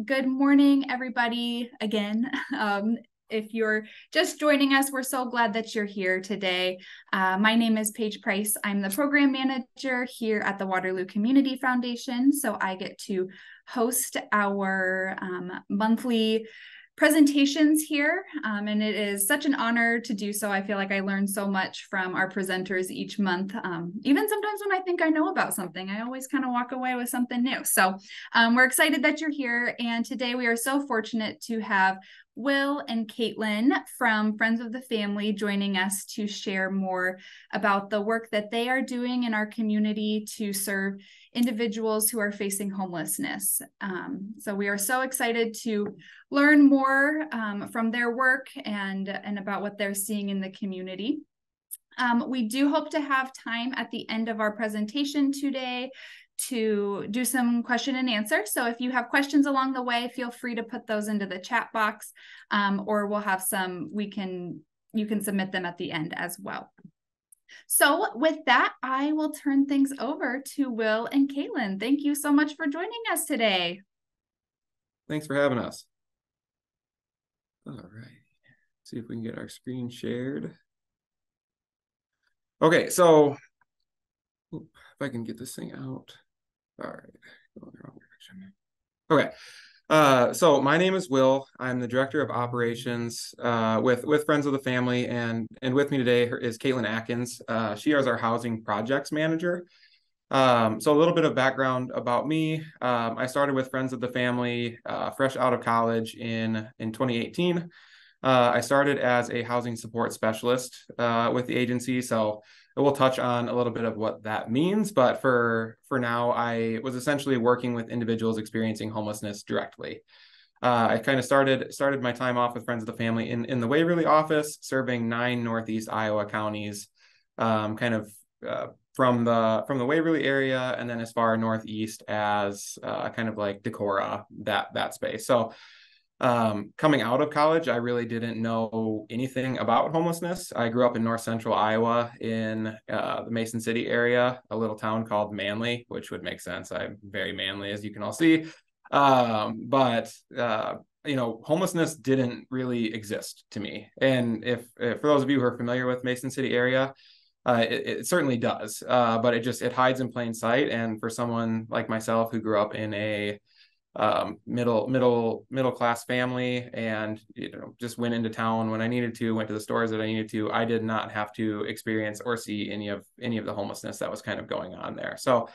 Good morning, everybody, again. If you're just joining us, we're so glad that you're here today. My name is Paige Price. I'm the program manager here at the Waterloo Community Foundation. So I get to host our monthly presentations here, and it is such an honor to do so. I feel like I learn so much from our presenters each month. Even sometimes when I think I know about something, I always kind of walk away with something new. So we're excited that you're here, and today we are so fortunate to have Will and Caitlin from Friends of the Family joining us to share more about the work that they are doing in our community to serve individuals who are facing homelessness. So we are so excited to learn more from their work and about what they're seeing in the community. We do hope to have time at the end of our presentation today to do some question and answer. So if you have questions along the way, feel free to put those into the chat box, or we'll have some, you can submit them at the end as well. So with that, I will turn things over to Will and Caitlin. Thank you so much for joining us today. Thanks for having us. All right, see if we can get our screen shared. Okay, so if I can get this thing out. All right, going the wrong direction. Okay, so my name is Will. I'm the director of operations with Friends of the Family, and with me today is Caitlin Atkins. She is our housing projects manager. So a little bit of background about me. I started with Friends of the Family fresh out of college in 2018. I started as a housing support specialist with the agency, so we'll touch on a little bit of what that means. But for now, I was essentially working with individuals experiencing homelessness directly. I kind of started my time off with Friends of the Family in the Waverly office, serving 9 Northeast Iowa counties, kind of from the Waverly area, and then as far northeast as kind of like Decorah, that space. So coming out of college, I really didn't know anything about homelessness. I grew up in north central Iowa in the Mason City area, a little town called Manly, which would make sense. I'm very manly, as you can all see. But homelessness didn't really exist to me. And if for those of you who are familiar with Mason City area, it certainly does, but it hides in plain sight. And for someone like myself who grew up in a middle class family and just went into town when I needed to, went to the stores that I needed to, I did not have to experience or see any of the homelessness that was kind of going on there. So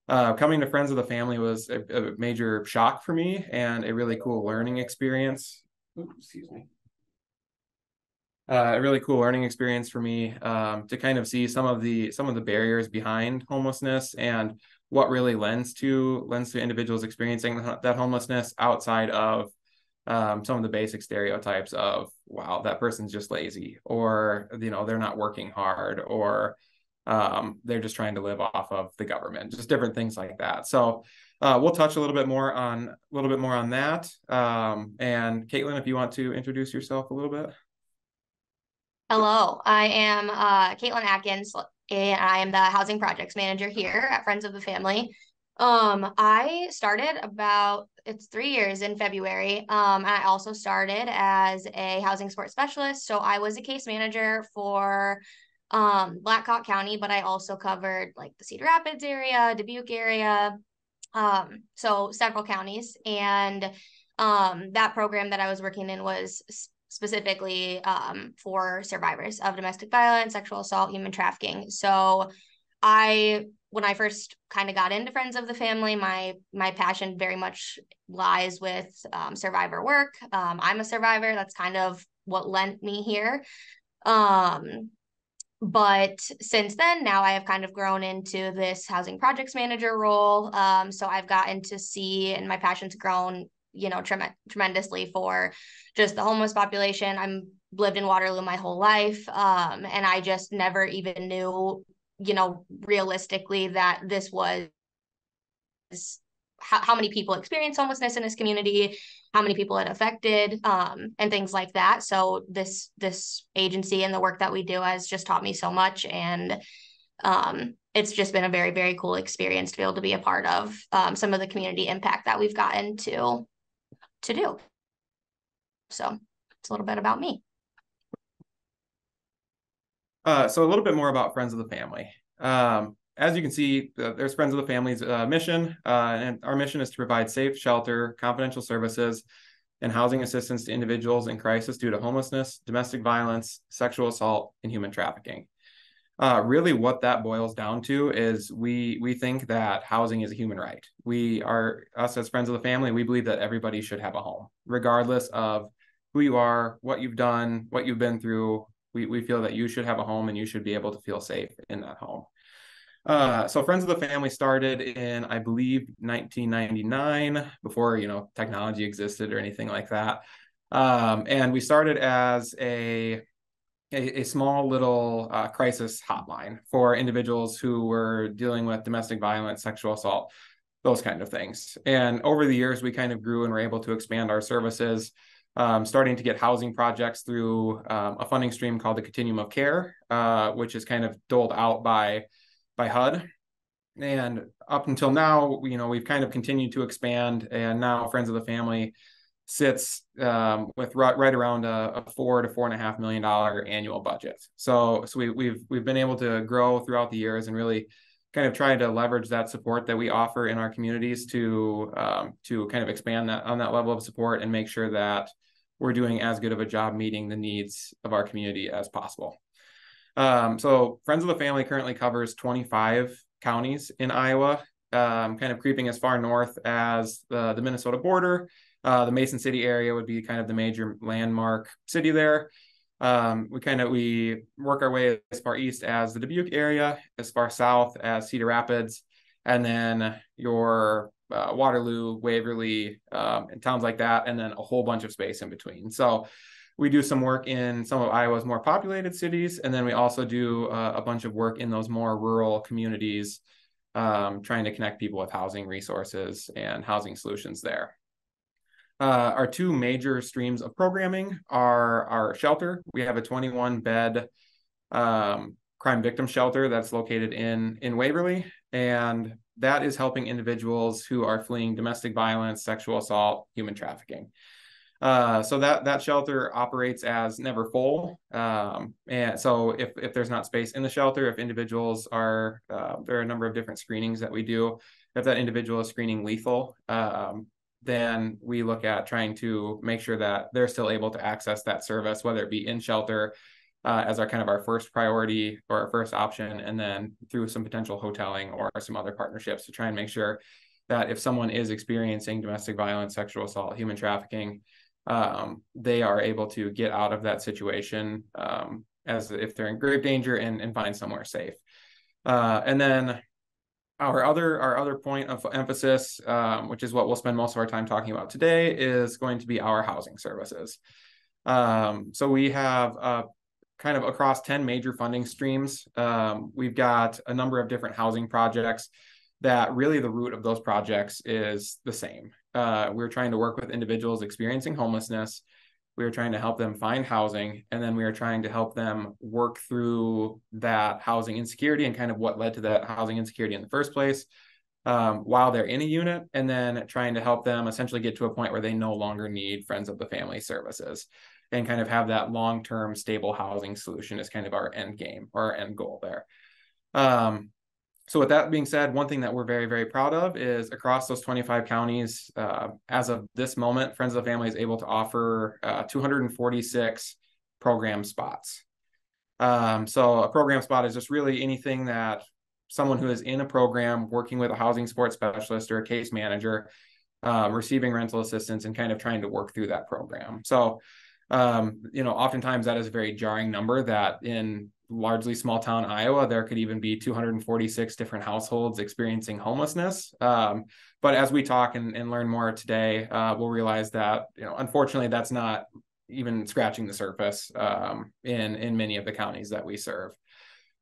coming to Friends of the Family was a major shock for me and a really cool learning experience. Oops, excuse me. A really cool learning experience for me to kind of see some of the barriers behind homelessness and what really lends to individuals experiencing that homelessness outside of some of the basic stereotypes of, wow, that person's just lazy, or they're not working hard, or they're just trying to live off of the government, just different things like that. So we'll touch a little bit more on that. And Caitlin, if you want to introduce yourself a little bit. Hello, I am Caitlin Atkins, and I am the housing projects manager here at Friends of the Family. I started it's 3 years in February. And I also started as a housing support specialist. So I was a case manager for Blackhawk County, but I also covered like the Cedar Rapids area, Dubuque area, so several counties. And that program that I was working in was specifically for survivors of domestic violence, sexual assault, human trafficking. So when I first kind of got into Friends of the Family, my passion very much lies with survivor work. I'm a survivor. That's kind of what lent me here. But since then, now I have kind of grown into this housing projects manager role. So I've gotten to see, and my passion's grown tremendously for just the homeless population. I'm lived in Waterloo my whole life. And I just never even knew, realistically that this was how many people experience homelessness in this community, how many people it affected, and things like that. So this agency and the work that we do has just taught me so much. And it's just been a very, very cool experience to be able to be a part of some of the community impact that we've gotten to. to do. So it's a little bit about me. So a little bit more about Friends of the Family. As you can see, there's Friends of the Family's mission, and our mission is to provide safe shelter, confidential services, and housing assistance to individuals in crisis due to homelessness, domestic violence, sexual assault, and human trafficking. Really what that boils down to is we think that housing is a human right. Us as Friends of the Family, we believe that everybody should have a home, regardless of who you are, what you've done, what you've been through. We feel that you should have a home and you should be able to feel safe in that home. So Friends of the Family started in, I believe, 1999, before, technology existed or anything like that. And we started as a small little crisis hotline for individuals who were dealing with domestic violence, sexual assault, those kind of things. And over the years, we kind of grew and were able to expand our services, starting to get housing projects through a funding stream called the Continuum of Care, which is kind of doled out by HUD. And up until now, we've kind of continued to expand, and now Friends of the Family sits with right around a $4 to $4.5 million annual budget. So we've been able to grow throughout the years and really kind of try to leverage that support that we offer in our communities to kind of expand that on that level of support and make sure that we're doing as good of a job meeting the needs of our community as possible. So Friends of the Family currently covers 25 counties in Iowa, kind of creeping as far north as the Minnesota border. The Mason City area would be kind of the major landmark city there. We work our way as far east as the Dubuque area, as far south as Cedar Rapids, and then your Waterloo, Waverly, and towns like that, and then a whole bunch of space in between. So we do some work in some of Iowa's more populated cities, and then we also do a bunch of work in those more rural communities, trying to connect people with housing resources and housing solutions there. Our two major streams of programming are our shelter. We have a 21-bed crime victim shelter that's located in Waverly, and that is helping individuals who are fleeing domestic violence, sexual assault, human trafficking. So that shelter operates as never full. And so if there's not space in the shelter, if individuals are, there are a number of different screenings that we do. If that individual is screening lethal, then we look at trying to make sure that they're still able to access that service, whether it be in shelter as our first priority or our first option, and then through some potential hoteling or some other partnerships to try and make sure that if someone is experiencing domestic violence, sexual assault, human trafficking, they are able to get out of that situation as if they're in grave danger and find somewhere safe. And then our other point of emphasis, which is what we'll spend most of our time talking about today, is going to be our housing services. So we have kind of across 10 major funding streams. We've got a number of different housing projects that really the root of those projects is the same. We're trying to work with individuals experiencing homelessness. We are trying to help them find housing, and then we are trying to help them work through that housing insecurity and kind of what led to that housing insecurity in the first place while they're in a unit, and then trying to help them essentially get to a point where they no longer need Friends of the Family services and kind of have that long-term stable housing solution is kind of our end game or our end goal there. So with that being said, one thing that we're very, very proud of is across those 25 counties, as of this moment, Friends of the Family is able to offer 246 program spots. So a program spot is just really anything that someone who is in a program working with a housing support specialist or a case manager, receiving rental assistance and kind of trying to work through that program. So, oftentimes that is a very jarring number that in largely small town Iowa, there could even be 246 different households experiencing homelessness. But as we talk and learn more today, we'll realize that, unfortunately, that's not even scratching the surface in many of the counties that we serve.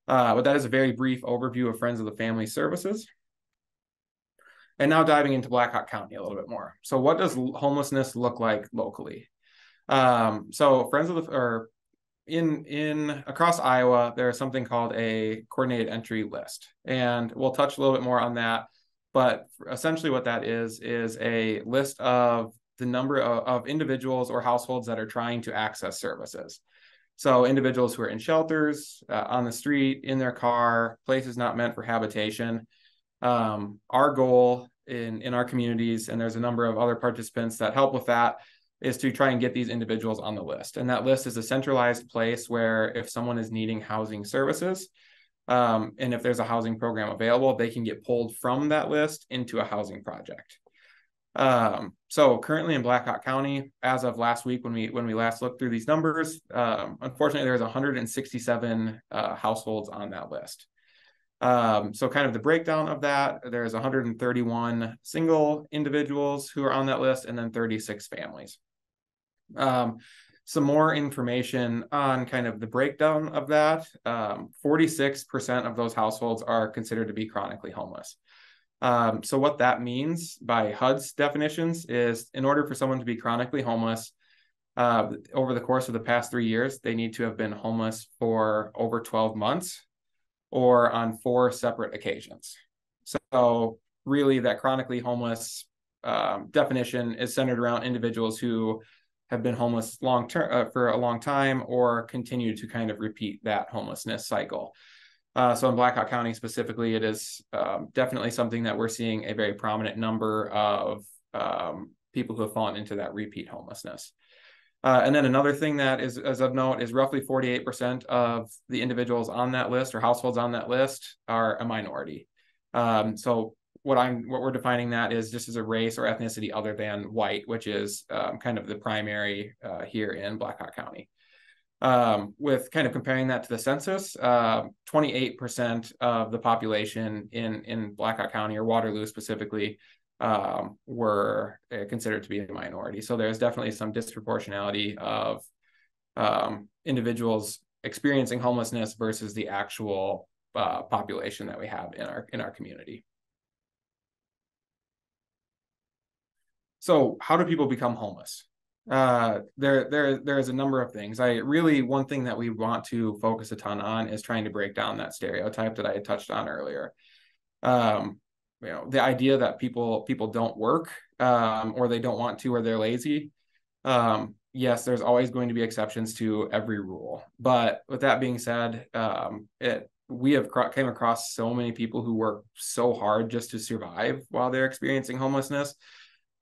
But that is a very brief overview of Friends of the Family services. And now diving into Blackhawk County a little bit more. So what does homelessness look like locally? So Friends of the, in across Iowa, there is something called a coordinated entry list, and we'll touch a little bit more on that. But essentially what that is a list of the number of individuals or households that are trying to access services. So individuals who are in shelters, on the street, in their car, places not meant for habitation. Our goal in our communities, and there's a number of other participants that help with that, is to try and get these individuals on the list. And that list is a centralized place where if someone is needing housing services, and if there's a housing program available, they can get pulled from that list into a housing project. So currently in Blackhawk County, as of last week, when we last looked through these numbers, unfortunately, there's 167 households on that list. So kind of the breakdown of that, there's 131 single individuals who are on that list, and then 36 families. Some more information on kind of the breakdown of that. 46% of those households are considered to be chronically homeless. So what that means by HUD's definitions is, in order for someone to be chronically homeless, over the course of the past 3 years, they need to have been homeless for over 12 months or on 4 separate occasions. So really that chronically homeless definition is centered around individuals who have been homeless for a long time or continue to kind of repeat that homelessness cycle. So in Blackhawk County specifically, it is definitely something that we're seeing a very prominent number of people who have fallen into that repeat homelessness. And then another thing that is of note is roughly 48% of the individuals on that list or households on that list are a minority. So what we're defining that is just as a race or ethnicity other than white, which is kind of the primary here in Blackhawk County. With kind of comparing that to the census, 28% of the population in Blackhawk County or Waterloo specifically were considered to be a minority. So there's definitely some disproportionality of individuals experiencing homelessness versus the actual population that we have in our community. So how do people become homeless? There is a number of things. One thing that we want to focus a ton on is trying to break down that stereotype that I had touched on earlier. The idea that people don't work, or they don't want to, or they're lazy. Yes, there's always going to be exceptions to every rule. But with that being said, we have came across so many people who work so hard just to survive while they're experiencing homelessness.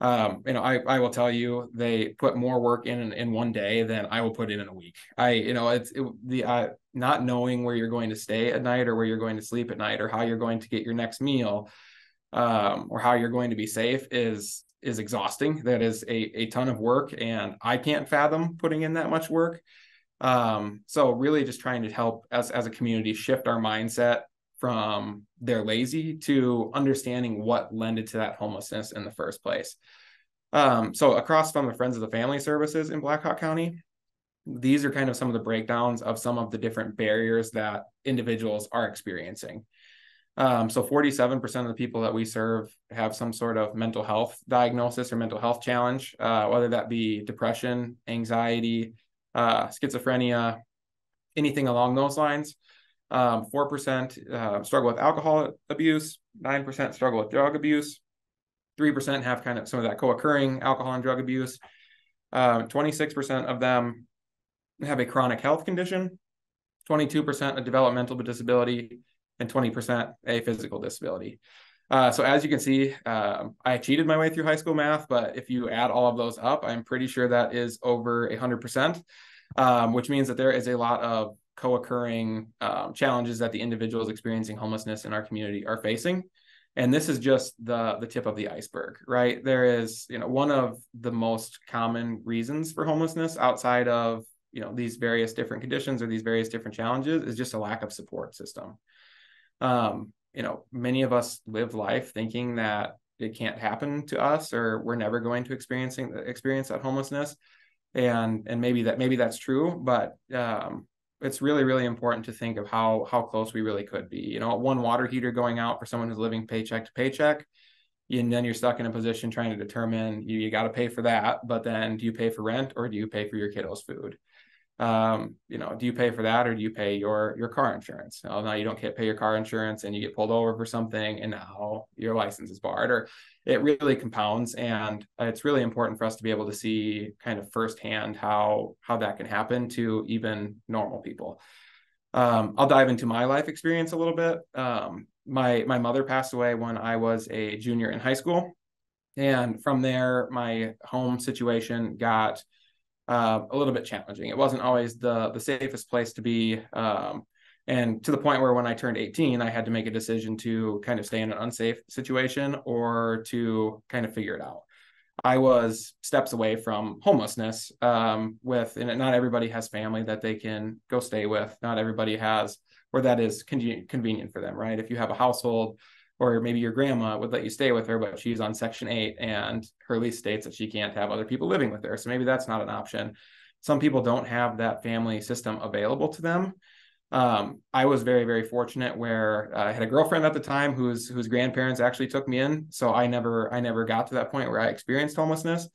I will tell you, they put more work in one day than I will put in a week. Not knowing where you're going to stay at night or where you're going to sleep at night or how you're going to get your next meal, or how you're going to be safe is exhausting. That is a ton of work, and I can't fathom putting in that much work. So really just trying to help as a community shift our mindset from they're lazy to understanding what lended to that homelessness in the first place. So across from the Friends of the Family services in Blackhawk County, these are kind of some of the breakdowns of some of the different barriers that individuals are experiencing. So 47% of the people that we serve have some sort of mental health diagnosis or mental health challenge, whether that be depression, anxiety, schizophrenia, anything along those lines. 4% struggle with alcohol abuse, 9% struggle with drug abuse, 3% have kind of some of that co-occurring alcohol and drug abuse. 26% of them have a chronic health condition, 22% a developmental disability, and 20% a physical disability. So as you can see, I cheated my way through high school math, but if you add all of those up, I'm pretty sure that is over 100%, which means that there is a lot of co-occurring challenges that the individuals experiencing homelessness in our community are facing. And this is just the tip of the iceberg, right? There is, one of the most common reasons for homelessness outside of, these various different conditions or these various different challenges is just a lack of support system. Many of us live life thinking that it can't happen to us or we're never going to experience that homelessness. And maybe that's true, but it's really, really important to think of how close we really could be. One water heater going out for someone who's living paycheck to paycheck, and then you're stuck in a position trying to determine you got to pay for that, but then do you pay for rent or do you pay for your kiddos' food? Do you pay for that, or do you pay your car insurance? Well, now you don't pay your car insurance and you get pulled over for something and now your license is barred, or it really compounds. And it's really important for us to be able to see kind of firsthand how that can happen to even normal people. I'll dive into my life experience a little bit. My mother passed away when I was a junior in high school. And from there, my home situation got a little bit challenging. It wasn't always the safest place to be. And to the point where when I turned 18, I had to make a decision to kind of stay in an unsafe situation or to kind of figure it out. I was steps away from homelessness and not everybody has family that they can go stay with. Not everybody has, or that is convenient for them, right? If you have a household, or maybe your grandma would let you stay with her, but she's on Section 8 and her lease states that she can't have other people living with her. So maybe that's not an option. Some people don't have that family system available to them. I was very, very fortunate where I had a girlfriend at the time whose grandparents actually took me in. So I never got to that point where I experienced homelessness.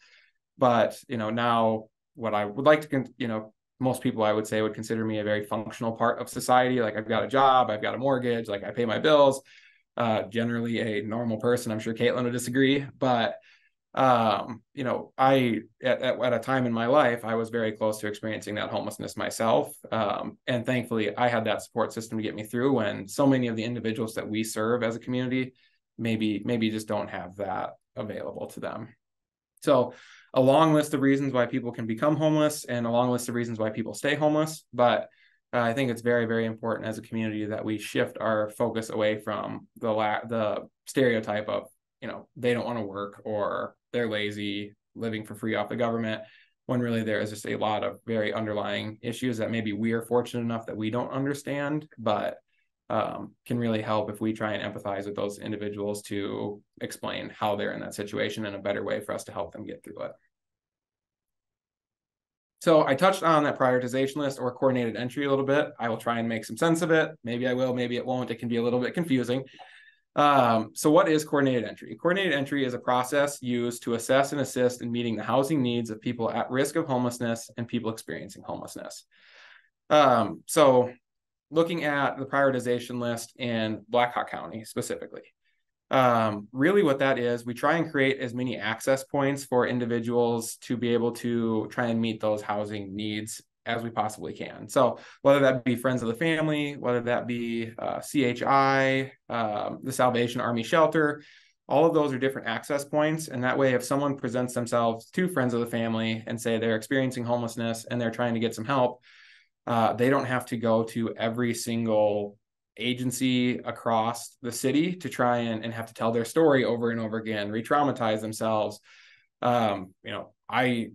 But, now what I would like to, most people I would say would consider me a very functional part of society. Like I've got a job, I've got a mortgage, like I pay my bills, generally a normal person. I'm sure Caitlin would disagree, but I at a time in my life, I was very close to experiencing that homelessness myself. And thankfully I had that support system to get me through when so many of the individuals that we serve as a community maybe just don't have that available to them. So a long list of reasons why people can become homeless and a long list of reasons why people stay homeless. But I think it's very, very important as a community that we shift our focus away from the stereotype of, they don't want to work or they're lazy, living for free off the government, when really there is just a lot of very underlying issues that maybe we are fortunate enough that we don't understand, but can really help if we try and empathize with those individuals to explain how they're in that situation and a better way for us to help them get through it. So I touched on that prioritization list or coordinated entry a little bit. I will try and make some sense of it. Maybe I will, maybe it won't. It can be a little bit confusing. So what is coordinated entry? Coordinated entry is a process used to assess and assist in meeting the housing needs of people at risk of homelessness and people experiencing homelessness. So looking at the prioritization list in Blackhawk County specifically, really what that is, we try and create as many access points for individuals to be able to try and meet those housing needs as we possibly can. So whether that be friends of the family, whether that be CHI, the Salvation Army Shelter, all of those are different access points. And that way, if someone presents themselves to friends of the family and say they're experiencing homelessness and they're trying to get some help, they don't have to go to every single agency across the city to try and have to tell their story over and over again, re-traumatize themselves. I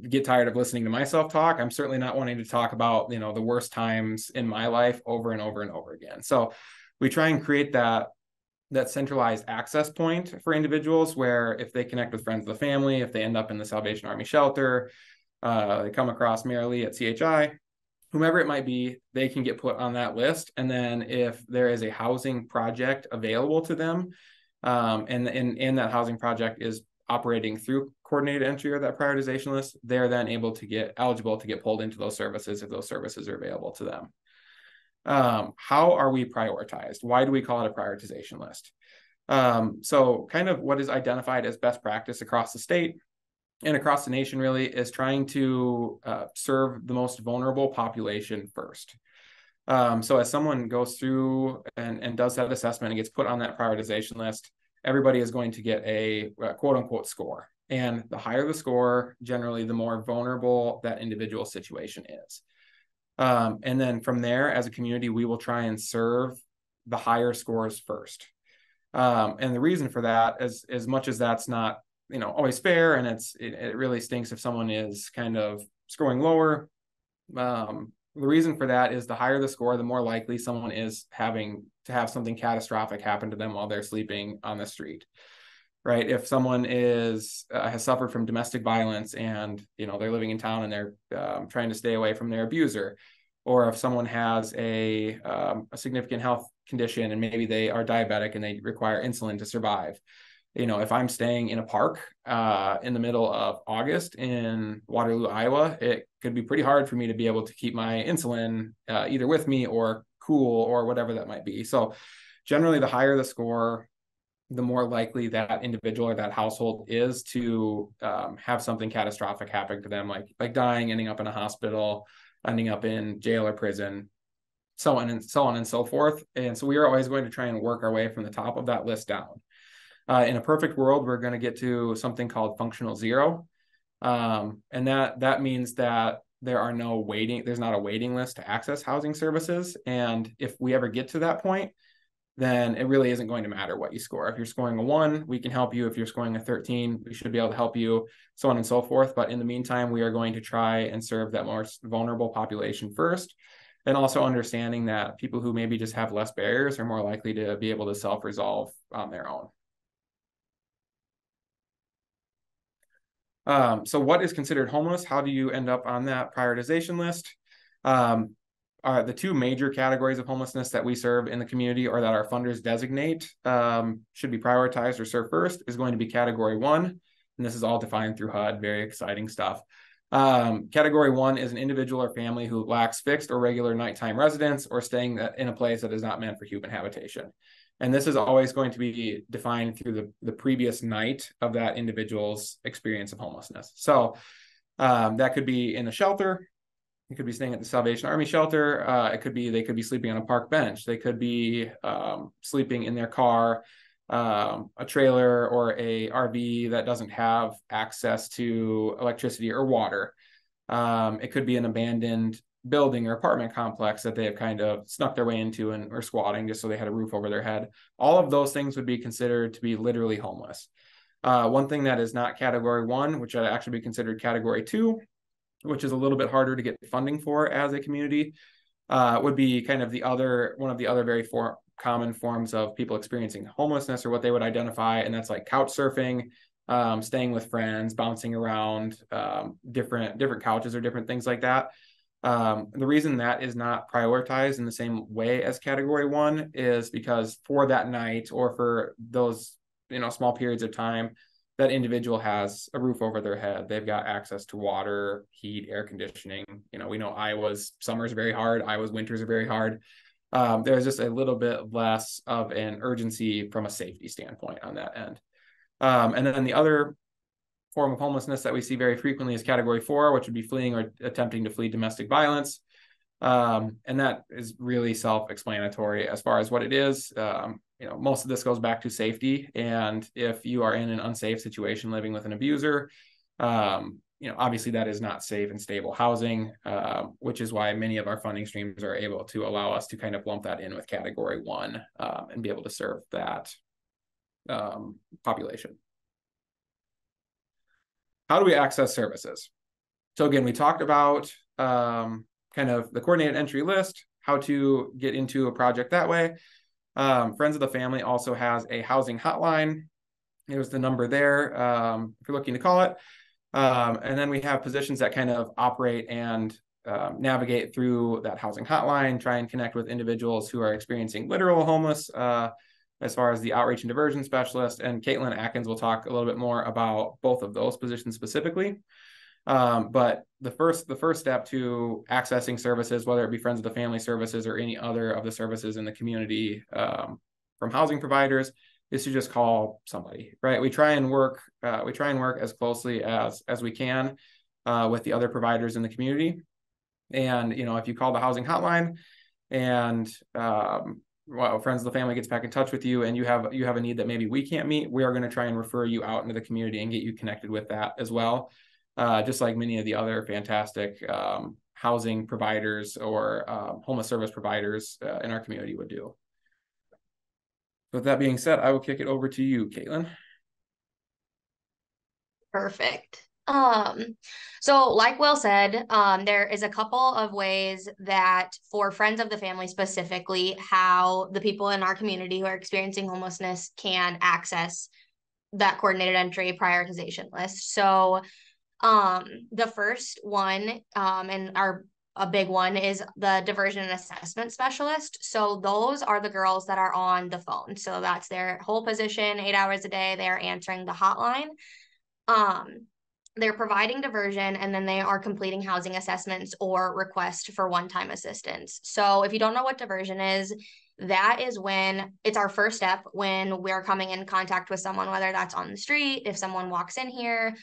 get tired of listening to myself talk. I'm certainly not wanting to talk about, the worst times in my life over and over and over again. So we try and create that centralized access point for individuals where if they connect with friends of the family, if they end up in the Salvation Army Shelter, they come across Mary Lee at CHI, whomever it might be, they can get put on that list. And then if there is a housing project available to them, and that housing project is operating through coordinated entry or that prioritization list, they're then eligible to get pulled into those services if those services are available to them. How are we prioritized? Why do we call it a prioritization list? So kind of what is identified as best practice across the state and across the nation really is trying to serve the most vulnerable population first. So as someone goes through and does that assessment and gets put on that prioritization list, everybody is going to get a quote unquote score. And the higher the score, generally, the more vulnerable that individual situation is. And then from there, as a community, we will try and serve the higher scores first. And the reason for that is, as much as that's not always fair, and it really stinks if someone is kind of scoring lower. The reason for that is the higher the score, the more likely someone is having to have something catastrophic happen to them while they're sleeping on the street, right? If someone has suffered from domestic violence and they're living in town and they're trying to stay away from their abuser, or if someone has a significant health condition and maybe they are diabetic and they require insulin to survive. if I'm staying in a park in the middle of August in Waterloo, Iowa, it could be pretty hard for me to be able to keep my insulin either with me or cool or whatever that might be. So generally, the higher the score, the more likely that individual or that household is to have something catastrophic happen to them, like dying, ending up in a hospital, ending up in jail or prison, so on and so forth. And so we are always going to try and work our way from the top of that list down. In a perfect world, we're going to get to something called functional zero. And that means that there's not a waiting list to access housing services. And if we ever get to that point, then it really isn't going to matter what you score. If you're scoring a 1, we can help you. If you're scoring a 13, we should be able to help you, so on and so forth. But in the meantime, we are going to try and serve that more vulnerable population first. And also understanding that people who maybe just have less barriers are more likely to be able to self-resolve on their own. So what is considered homeless? How do you end up on that prioritization list? The two major categories of homelessness that we serve in the community, or that our funders designate should be prioritized or served first, is going to be category 1. And this is all defined through HUD, very exciting stuff. Category 1 is an individual or family who lacks fixed or regular nighttime residence or staying in a place that is not meant for human habitation. And this is always going to be defined through the previous night of that individual's experience of homelessness. So that could be in a shelter. It could be staying at the Salvation Army shelter. They could be sleeping on a park bench. They could be sleeping in their car, a trailer, or a RV that doesn't have access to electricity or water. It could be an abandoned building or apartment complex that they have kind of snuck their way into and are squatting just so they had a roof over their head. All of those things would be considered to be literally homeless. One thing that is not category 1, which would actually be considered category 2, which is a little bit harder to get funding for as a community, would be kind of one of the other very common forms of people experiencing homelessness, or what they would identify, and that's like couch surfing, staying with friends, bouncing around, different couches or different things like that. The reason that is not prioritized in the same way as category 1 is because for that night, or for those small periods of time, that individual has a roof over their head. They've got access to water, heat, air conditioning. We know Iowa's summers are very hard. Iowa's winters are very hard. There's just a little bit less of an urgency from a safety standpoint on that end. And then the other form of homelessness that we see very frequently is category 4, which would be fleeing or attempting to flee domestic violence. And that is really self-explanatory as far as what it is. Most of this goes back to safety. And if you are in an unsafe situation living with an abuser, obviously that is not safe and stable housing, which is why many of our funding streams are able to allow us to kind of lump that in with category 1 and be able to serve that population. How do we access services? So again, we talked about kind of the coordinated entry list, how to get into a project that way. Friends of the Family also has a housing hotline. There's the number there if you're looking to call it. And then we have positions that kind of operate and navigate through that housing hotline, try and connect with individuals who are experiencing literal homeless, as far as the outreach and diversion specialist. And Caitlin Atkins will talk a little bit more about both of those positions specifically. But the first step to accessing services, whether it be Friends of the Family services or any other of the services in the community from housing providers, is to just call somebody, right? We try and work as closely as we can with the other providers in the community. And if you call the housing hotline and Friends of the Family gets back in touch with you and you have a need that maybe we can't meet, we are going to try and refer you out into the community and get you connected with that as well. Just like many of the other fantastic housing providers or homeless service providers in our community would do. With that being said, I will kick it over to you, Caitlin. Perfect. So like Will said, there is a couple of ways that for Friends of the Family specifically, how the people in our community who are experiencing homelessness can access that coordinated entry prioritization list. So the first one, and our a big one is the diversion and assessment specialist. So those are the girls that are on the phone. So that's their whole position, 8 hours a day. They're answering the hotline. They're providing diversion, and then they are completing housing assessments or request for one-time assistance. So if you don't know what diversion is, that is when it's our first step when we're coming in contact with someone, whether that's on the street, if someone walks in here,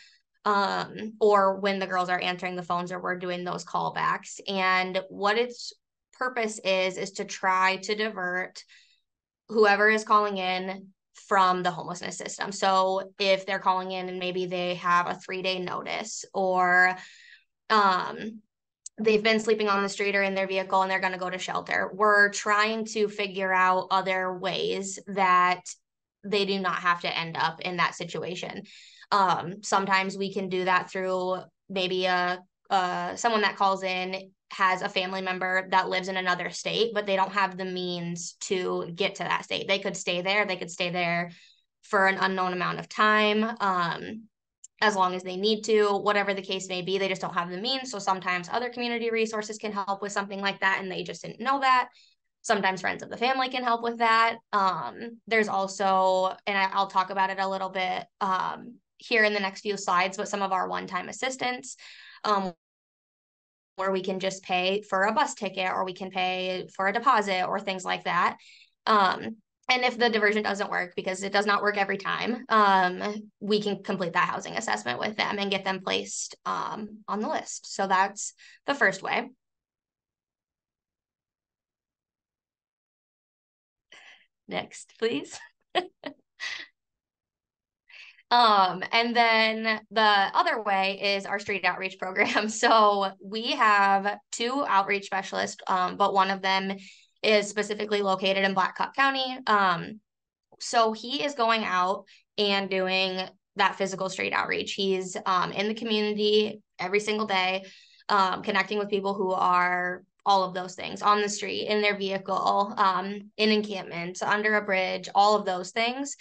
or when the girls are answering the phones or we're doing those callbacks. And what its purpose is to try to divert whoever is calling in from the homelessness system. So if they're calling in and maybe they have a 3-day notice, or they've been sleeping on the street or in their vehicle and they're going to go to shelter, we're trying to figure out other ways that they do not have to end up in that situation. Sometimes we can do that through maybe someone that calls in has a family member that lives in another state, but they don't have the means to get to that state. They could stay there. They could stay there for an unknown amount of time, as long as they need to, whatever the case may be. They just don't have the means. So sometimes other community resources can help with something like that, and they just didn't know that. Sometimes friends of the family can help with that. There's also, and I'll talk about it a little bit here in the next few slides, but some of our one-time assistance, where we can just pay for a bus ticket, or we can pay for a deposit, or things like that. And if the diversion doesn't work, because it does not work every time, we can complete that housing assessment with them and get them placed on the list. So that's the first way. Next, please. And then the other way is our street outreach program. So we have 2 outreach specialists, but one of them is specifically located in Black County. So he is going out and doing that physical street outreach. He's in the community every single day, connecting with people who are all of those things on the street, in their vehicle, in encampments, under a bridge, all of those things.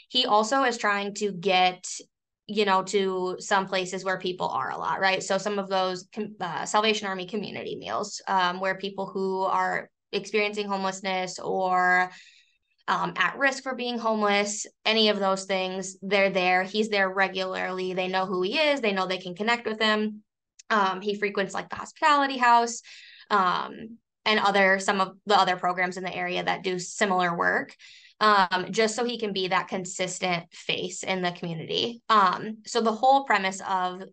He also is trying to get, to some places where people are a lot, right? So some of those Salvation Army community meals, where people who are experiencing homelessness or at risk for being homeless, any of those things, they're there. He's there regularly. They know who he is. They know they can connect with him. He frequents like the hospitality house, and some of the other programs in the area that do similar work, just so he can be that consistent face in the community. So the whole premise of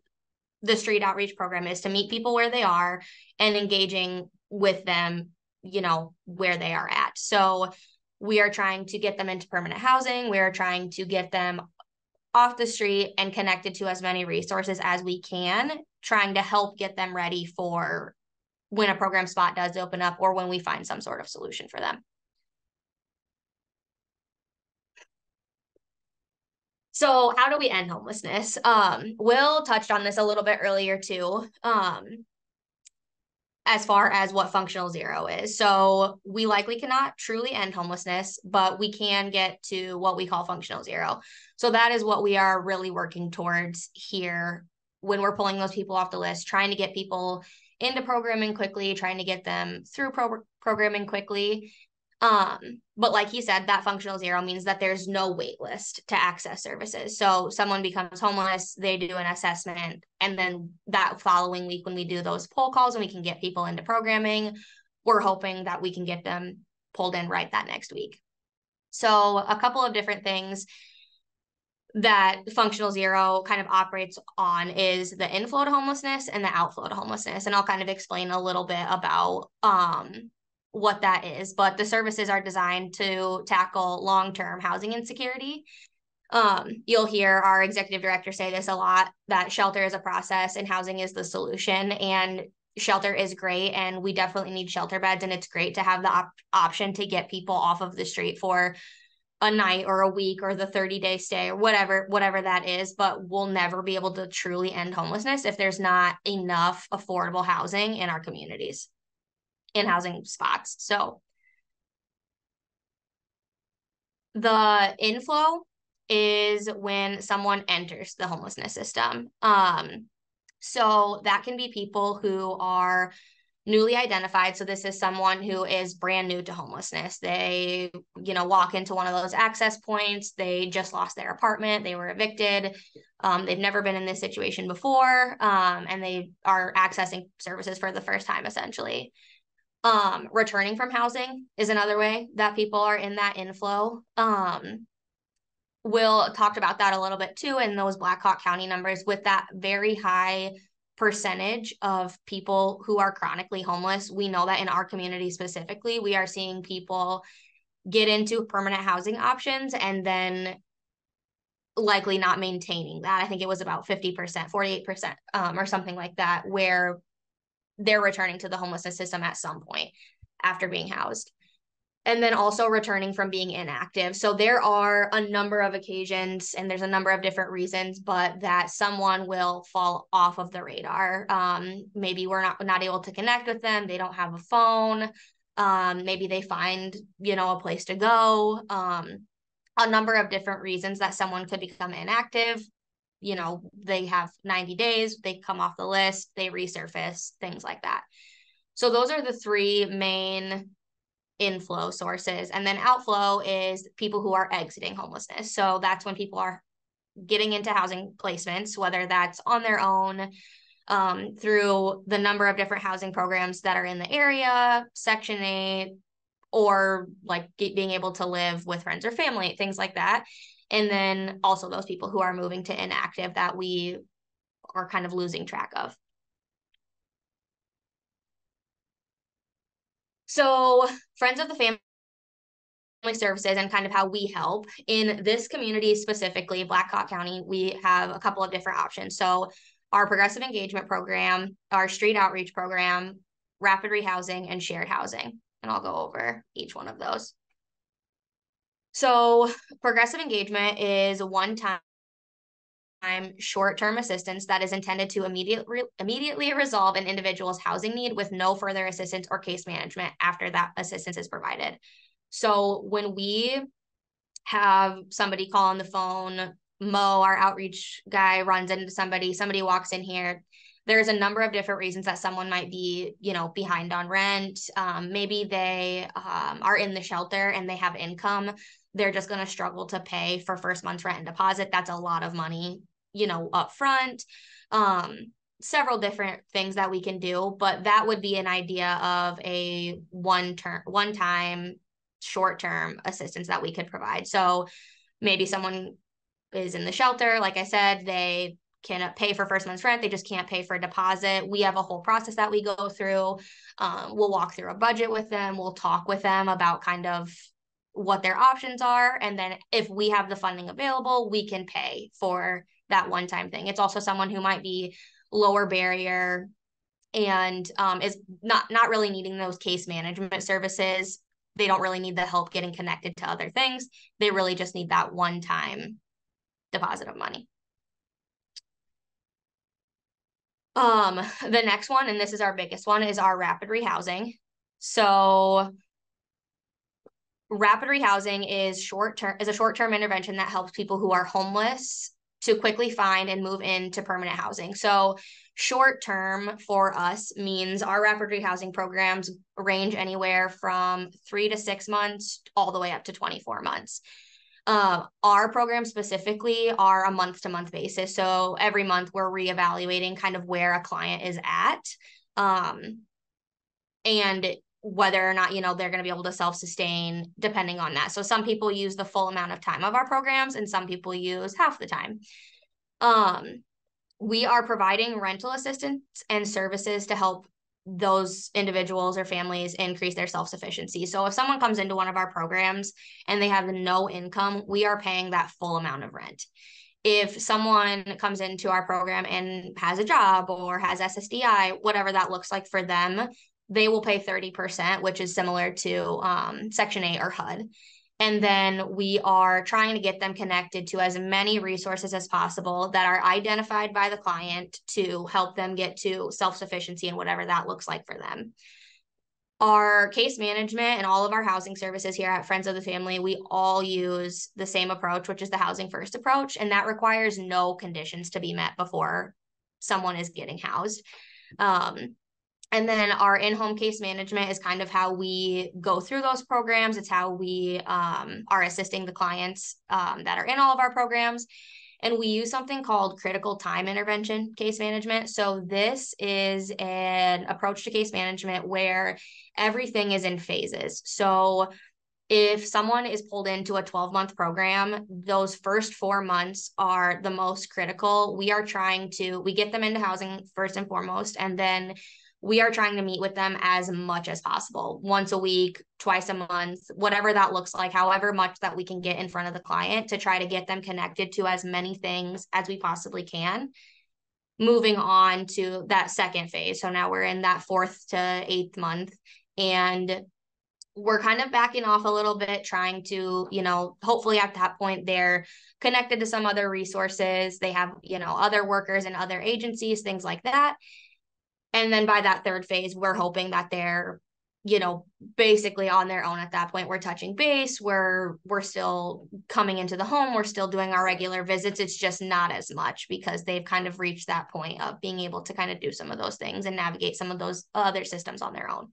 the street outreach program is to meet people where they are and engaging with them, where they are at. So we are trying to get them into permanent housing. We are trying to get them off the street and connected to as many resources as we can, trying to help get them ready for when a program spot does open up, or when we find some sort of solution for them. So how do we end homelessness? Will touched on this a little bit earlier too, as far as what functional zero is. So we likely cannot truly end homelessness, but we can get to what we call functional zero. So that is what we are really working towards here when we're pulling those people off the list, trying to get people into programming quickly, trying to get them through programming quickly. But like he said, that functional zero means that there's no wait list to access services. So someone becomes homeless, they do an assessment, and then that following week when we do those poll calls and we can get people into programming, we're hoping that we can get them pulled in right that next week. So a couple of different things that functional zero kind of operates on is the inflow to homelessness and the outflow to homelessness. And I'll kind of explain a little bit about what that is. But the services are designed to tackle long-term housing insecurity. You'll hear our executive director say this a lot, that shelter is a process and housing is the solution. And shelter is great, and we definitely need shelter beds, and it's great to have the option to get people off of the street for a night or a week or the 30-day stay or whatever that is. But we'll never be able to truly end homelessness if there's not enough affordable housing in our communities, in housing spots. So the inflow is when someone enters the homelessness system. So that can be people who are newly identified. So this is someone who is brand new to homelessness. They, walk into one of those access points. They just lost their apartment. They were evicted. They've never been in this situation before. And they are accessing services for the first time, essentially. Returning from housing is another way that people are in that inflow. Will talked about that a little bit too in those Black Hawk County numbers, with that very high percentage of people who are chronically homeless. We know that in our community specifically, we are seeing people get into permanent housing options and then likely not maintaining that. I think it was about 50%, 48%, or something like that, where they're returning to the homelessness system at some point after being housed. And then also returning from being inactive. So there are a number of occasions, and there's a number of different reasons, but that someone will fall off of the radar. Maybe we're not able to connect with them. They don't have a phone. Maybe they find, a place to go. A number of different reasons that someone could become inactive. They have 90 days, they come off the list, they resurface, things like that. So those are the three main inflow sources. And then outflow is people who are exiting homelessness. So that's when people are getting into housing placements, whether that's on their own, through the number of different housing programs that are in the area, Section 8, or like being able to live with friends or family, things like that. And then also those people who are moving to inactive that we are kind of losing track of. So Friends of the Family Services and kind of how we help in this community, specifically Black Hawk County, we have a couple of different options. So our progressive engagement program, our street outreach program, rapid rehousing, and shared housing. And I'll go over each one of those. So progressive engagement is a one-time short-term assistance that is intended to immediately resolve an individual's housing need with no further assistance or case management after that assistance is provided. So when we have somebody call on the phone, Mo, our outreach guy, runs into somebody walks in here, there's a number of different reasons that someone might be, behind on rent. Maybe they are in the shelter and they have income. They're just going to struggle to pay for first month's rent and deposit. That's a lot of money, up front. Several different things that we can do, but that would be an idea of a one-time short-term assistance that we could provide. So maybe someone is in the shelter, like I said, they can pay for first month's rent, they just can't pay for a deposit. We have a whole process that we go through. We'll walk through a budget with them, we'll talk with them about kind of what their options are, and then if we have the funding available, we can pay for that one-time thing. It's also someone who might be lower barrier and is not really needing those case management services. They don't really need the help getting connected to other things. They really just need that one-time deposit of money. The next one, and this is our biggest one, is our rapid rehousing. So rapid rehousing is a short-term intervention that helps people who are homeless to quickly find and move into permanent housing. So short-term for us means our rapid rehousing programs range anywhere from 3 to 6 months all the way up to 24 months. Our programs specifically are a month-to-month basis. So every month we're reevaluating kind of where a client is at, and whether or not, they're going to be able to self-sustain depending on that. So some people use the full amount of time of our programs and some people use half the time. We are providing rental assistance and services to help those individuals or families increase their self-sufficiency. So if someone comes into one of our programs and they have no income, we are paying that full amount of rent. If someone comes into our program and has a job or has SSDI, whatever that looks like for them, they will pay 30%, which is similar to Section 8 or HUD. And then we are trying to get them connected to as many resources as possible that are identified by the client to help them get to self-sufficiency and whatever that looks like for them. Our case management and all of our housing services here at Friends of the Family, we all use the same approach, which is the housing first approach. And that requires no conditions to be met before someone is getting housed. And then our in-home case management is kind of how we go through those programs. It's how we are assisting the clients that are in all of our programs. And we use something called critical time intervention case management. So this is an approach to case management where everything is in phases. So if someone is pulled into a 12-month program, those first 4 months are the most critical. We get them into housing first and foremost, and then we are trying to meet with them as much as possible, once a week, twice a month, whatever that looks like, however much that we can get in front of the client to try to get them connected to as many things as we possibly can. Moving on to that second phase. So now we're in that 4th to 8th month, and we're kind of backing off a little bit, trying to, hopefully at that point they're connected to some other resources. They have, other workers and other agencies, things like that. And then by that third phase, we're hoping that they're, basically on their own at that point. We're touching base. We're still coming into the home. We're still doing our regular visits. It's just not as much because they've kind of reached that point of being able to kind of do some of those things and navigate some of those other systems on their own.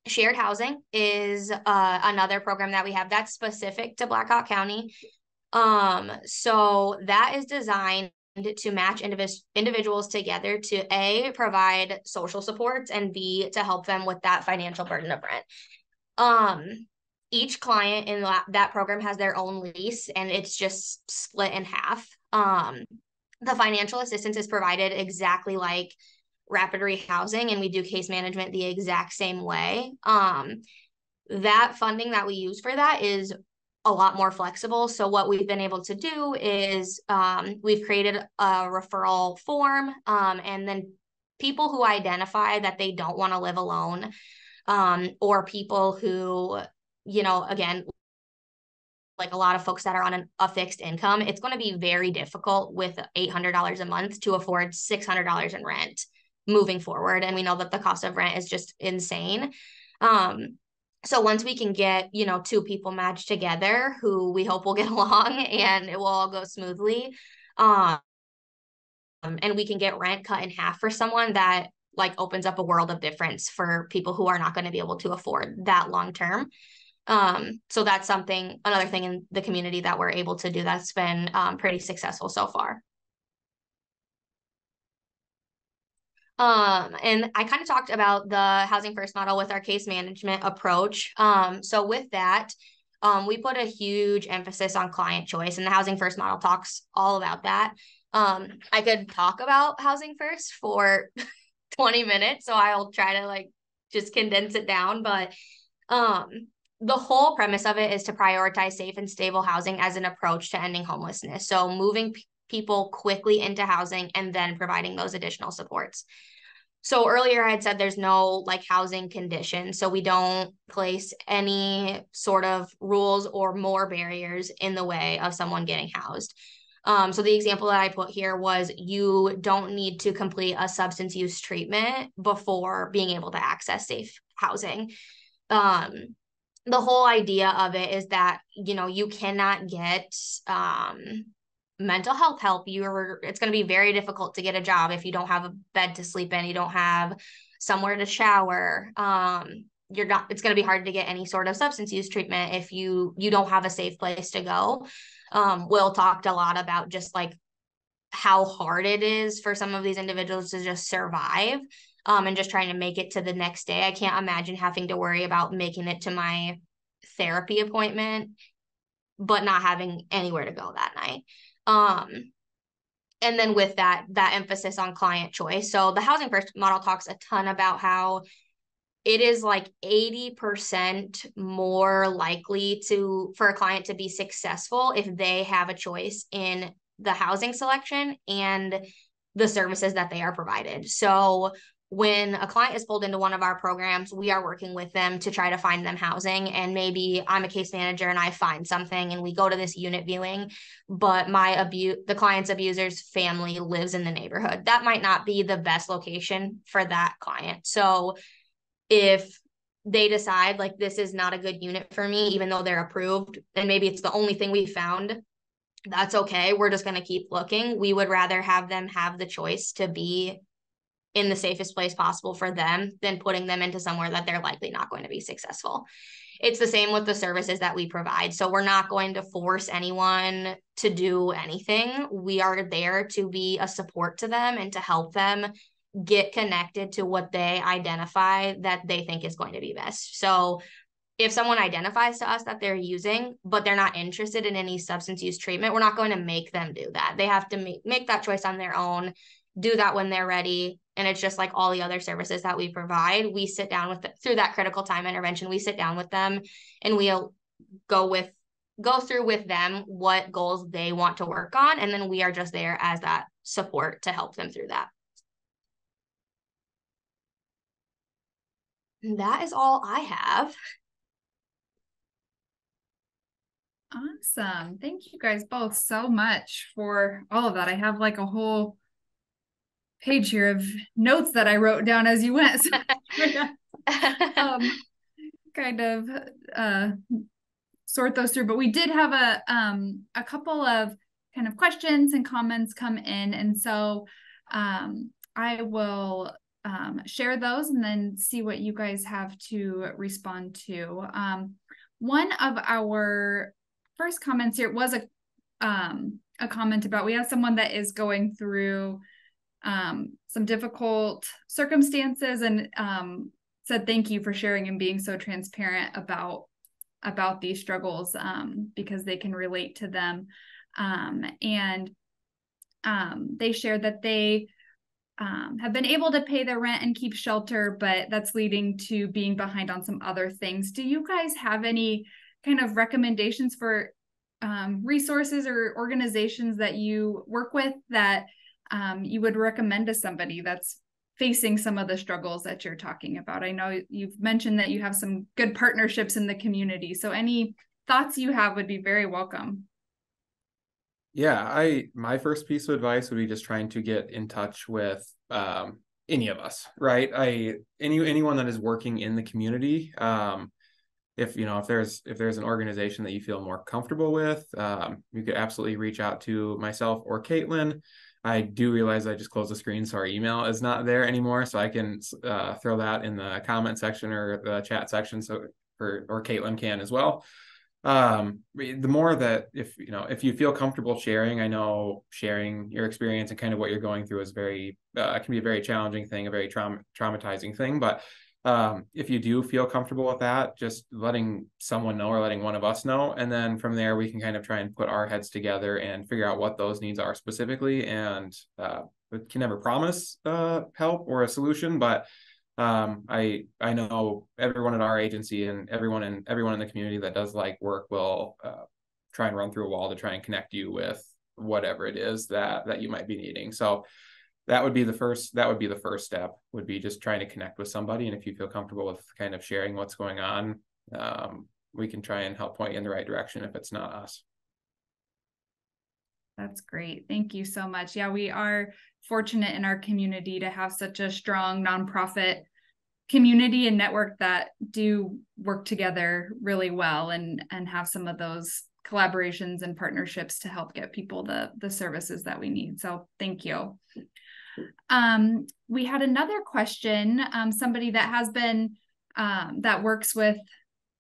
Shared housing is another program that we have that's specific to Blackhawk County. So that is designed to match individuals together to A, provide social supports, and B, to help them with that financial burden of rent. Each client in that program has their own lease, and it's just split in half. The financial assistance is provided exactly like rapid rehousing, and we do case management the exact same way. That funding that we use for that is a lot more flexible. So what we've been able to do is we've created a referral form, and then people who identify that they don't want to live alone, or people who, again, like a lot of folks that are on a fixed income, it's going to be very difficult with $800 a month to afford $600 in rent moving forward. And we know that the cost of rent is just insane. So once we can get, 2 people matched together who we hope will get along and it will all go smoothly, and we can get rent cut in half for someone, that like opens up a world of difference for people who are not going to be able to afford that long term. So that's another thing in the community that we're able to do that's been pretty successful so far. And I kind of talked about the housing first model with our case management approach. So with that, we put a huge emphasis on client choice, and the housing first model talks all about that. I could talk about housing first for 20 minutes, so I'll try to just condense it down. But the whole premise of it is to prioritize safe and stable housing as an approach to ending homelessness. So moving people quickly into housing and then providing those additional supports. So earlier I had said there's no housing condition. So we don't place any sort of rules or more barriers in the way of someone getting housed. So the example that I put here was you don't need to complete a substance use treatment before being able to access safe housing. The whole idea of it is that, you cannot get mental health help. It's going to be very difficult to get a job if you don't have a bed to sleep in, you don't have somewhere to shower. It's going to be hard to get any sort of substance use treatment if you don't have a safe place to go. Will talked a lot about just how hard it is for some of these individuals to just survive, and just trying to make it to the next day. I can't imagine having to worry about making it to my therapy appointment, but not having anywhere to go that night. And then with that emphasis on client choice. So the housing first model talks a ton about how it is 80% more likely for a client to be successful if they have a choice in the housing selection and the services that they are provided. So when a client is pulled into one of our programs, we are working with them to try to find them housing. And maybe I'm a case manager and I find something and we go to this unit viewing, but the client's abuser's family lives in the neighborhood. That might not be the best location for that client. So if they decide this is not a good unit for me, even though they're approved, and maybe it's the only thing we found, that's okay. We're just going to keep looking. We would rather have them have the choice to be in the safest place possible for them than putting them into somewhere that they're likely not going to be successful. It's the same with the services that we provide. So we're not going to force anyone to do anything. We are there to be a support to them and to help them get connected to what they identify that they think is going to be best. So if someone identifies to us that they're using, but they're not interested in any substance use treatment, we're not going to make them do that. They have to make that choice on their own, do that when they're ready. And it's just like all the other services that we provide. We sit down with them through that critical time intervention. We sit down with them and we'll go through with them what goals they want to work on. And then we are just there as that support to help them through that. And that is all I have. Awesome. Thank you guys both so much for all of that. I have like a whole page here of notes that I wrote down as you went. So kind of sort those through, but we did have a couple of kind of questions and comments come in. And so I will share those and then see what you guys have to respond to. One of our first comments here was a comment about, we have someone that is going through some difficult circumstances and said thank you for sharing and being so transparent about these struggles because they can relate to them. And they shared that they have been able to pay their rent and keep shelter, but that's leading to being behind on some other things. Do you guys have any kind of recommendations for resources or organizations that you work with that you would recommend to somebody that's facing some of the struggles that you're talking about? I know you've mentioned that you have some good partnerships in the community. So any thoughts you have would be very welcome. Yeah, my first piece of advice would be just trying to get in touch with any of us, right? Anyone that is working in the community. If there's an organization that you feel more comfortable with, you could absolutely reach out to myself or Caitlin. I do realize I just closed the screen, so our email is not there anymore. So I can throw that in the comment section or the chat section, or Caitlin can as well. The more that if you feel comfortable sharing, I know sharing your experience and kind of what you're going through is can be a very challenging thing, a very traumatizing thing. But if you do feel comfortable with that, just letting someone know or letting one of us know, and then from there we can kind of try and put our heads together and figure out what those needs are specifically. And we can never promise help or a solution, but I know everyone at our agency and everyone in the community that does like work will try and run through a wall to try and connect you with whatever it is that you might be needing. So that would be the first step, would be just trying to connect with somebody. And if you feel comfortable with kind of sharing what's going on, we can try and help point you in the right direction if it's not us. That's great. Thank you so much. Yeah, we are fortunate in our community to have such a strong nonprofit community and network that do work together really well and have some of those collaborations and partnerships to help get people the services that we need. So thank you. We had another question, somebody that has been, that works with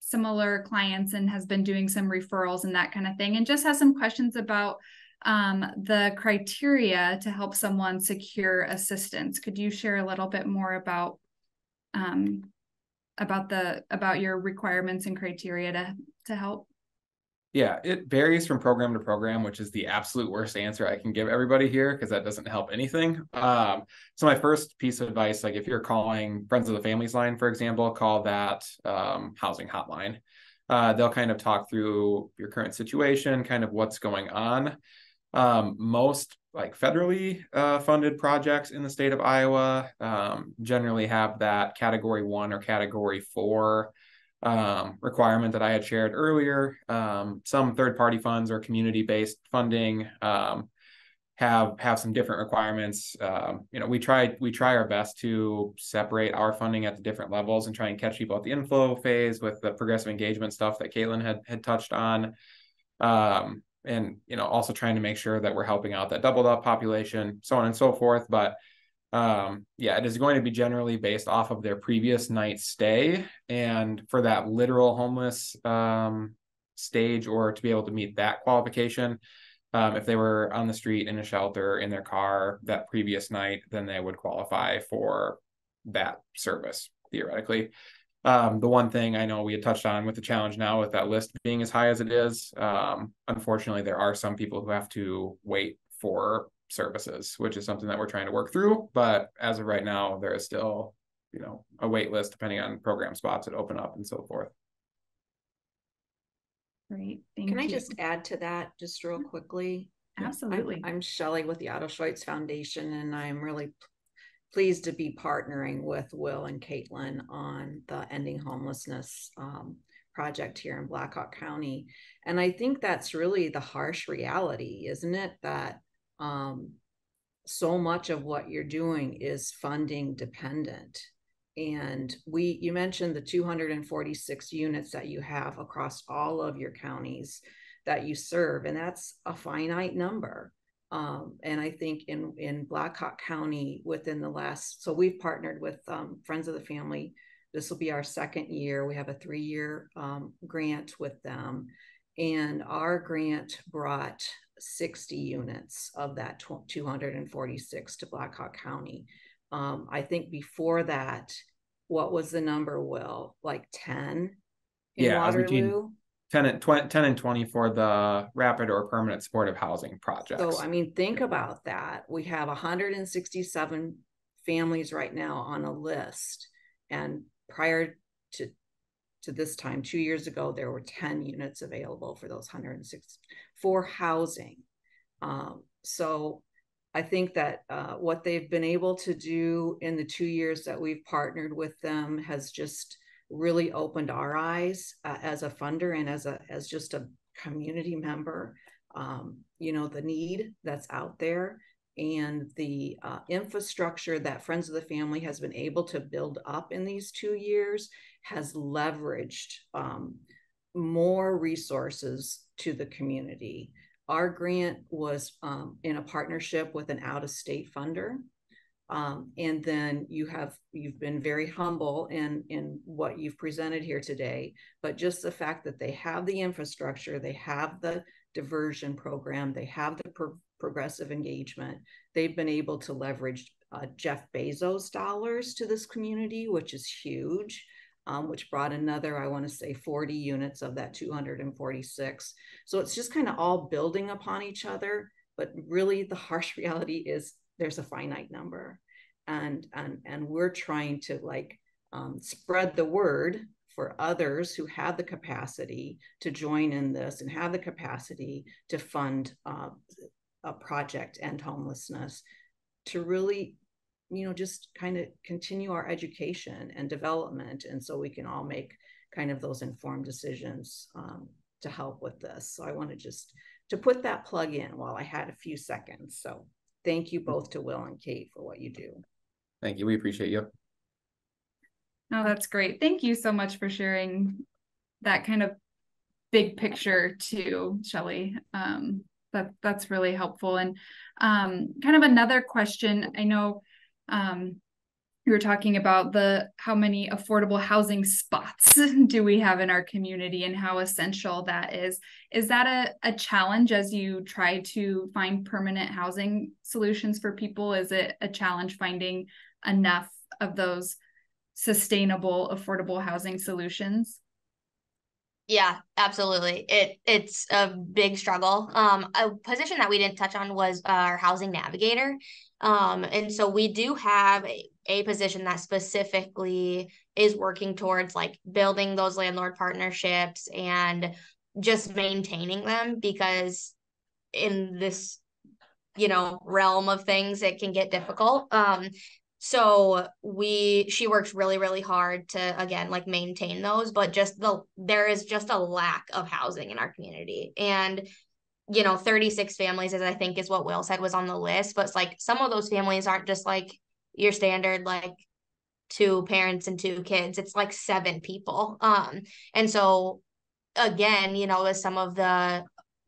similar clients and has been doing some referrals and that kind of thing, and just has some questions about the criteria to help someone secure assistance. Could you share a little bit more about your requirements and criteria to help? Yeah, it varies from program to program, which is the absolute worst answer I can give everybody here because that doesn't help anything. So my first piece of advice, like if you're calling Friends of the Families line, for example, call that housing hotline. They'll kind of talk through your current situation, kind of what's going on. Most like federally funded projects in the state of Iowa generally have that Category 1 or Category 4 requirement that I had shared earlier. Some third-party funds or community-based funding have some different requirements. We try our best to separate our funding at the different levels and try and catch people at the inflow phase with the progressive engagement stuff that Caitlin had touched on. and, also trying to make sure that we're helping out that doubled up population, so on and so forth. But yeah, it is going to be generally based off of their previous night's stay. And for that literal homeless stage, or to be able to meet that qualification, if they were on the street, in a shelter, in their car that previous night, then they would qualify for that service, theoretically. The one thing I know we had touched on with the challenge now, with that list being as high as it is, unfortunately, there are some people who have to wait for services, which is something that we're trying to work through. But as of right now, there is still, a wait list depending on program spots that open up and so forth. Great. Thank Can you. I just add to that just real quickly? Absolutely. I'm Shelley with the Otto Schweitz Foundation, and I'm really pleased to be partnering with Will and Caitlin on the Ending Homelessness project here in Blackhawk County. And I think that's really the harsh reality, isn't it? That so much of what you're doing is funding dependent. And you mentioned the 246 units that you have across all of your counties that you serve, and that's a finite number. And I think in Blackhawk County, within the last, so we've partnered with Friends of the Family. This will be our second year. We have a 3-year grant with them, and our grant brought 60 units of that 246 to Blackhawk County. I think before that, what was the number, Will? Like 10 in Waterloo? 10 and 20 for the rapid or permanent supportive housing projects. So, I mean, think about that. We have 167 families right now on a list. And prior to this time, 2 years ago, there were 10 units available for those 106 for housing. So I think that what they've been able to do in the 2 years that we've partnered with them has just really opened our eyes as a funder and as just a community member. The need that's out there, and the infrastructure that Friends of the Family has been able to build up in these 2 years has leveraged more resources to the community. Our grant was in a partnership with an out-of-state funder. And then you've been very humble in what you've presented here today, but just the fact that they have the infrastructure, they have the diversion program, they have the progressive engagement, they've been able to leverage Jeff Bezos dollars to this community, which is huge, which brought another, I want to say 40 units of that 246. So it's just kind of all building upon each other, but really the harsh reality is there's a finite number, and we're trying to spread the word for others who have the capacity to join in this and have the capacity to fund a project End Homelessness, to really just kind of continue our education and development, and so we can all make kind of those informed decisions to help with this. So I wanted just to put that plug in while I had a few seconds. So thank you both to Will and Kate for what you do. Thank you. We appreciate you. Oh, that's great. Thank you so much for sharing that kind of big picture too, Shelley. That's really helpful. And kind of another question, I know we were talking about how many affordable housing spots do we have in our community and how essential that is. Is that a challenge as you try to find permanent housing solutions for people? Is it a challenge finding enough of those sustainable, affordable housing solutions? Yeah, absolutely. It's a big struggle. A position that we didn't touch on was our housing navigator. And so we do have a position that specifically is working towards building those landlord partnerships and just maintaining them, because in this, realm of things, it can get difficult. So she works really, really hard to, again, maintain those, but there is just a lack of housing in our community. And, 36 families, as I think is what Will said, was on the list, but it's some of those families aren't just your standard, 2 parents and 2 kids. It's 7 people. And so again, with some of the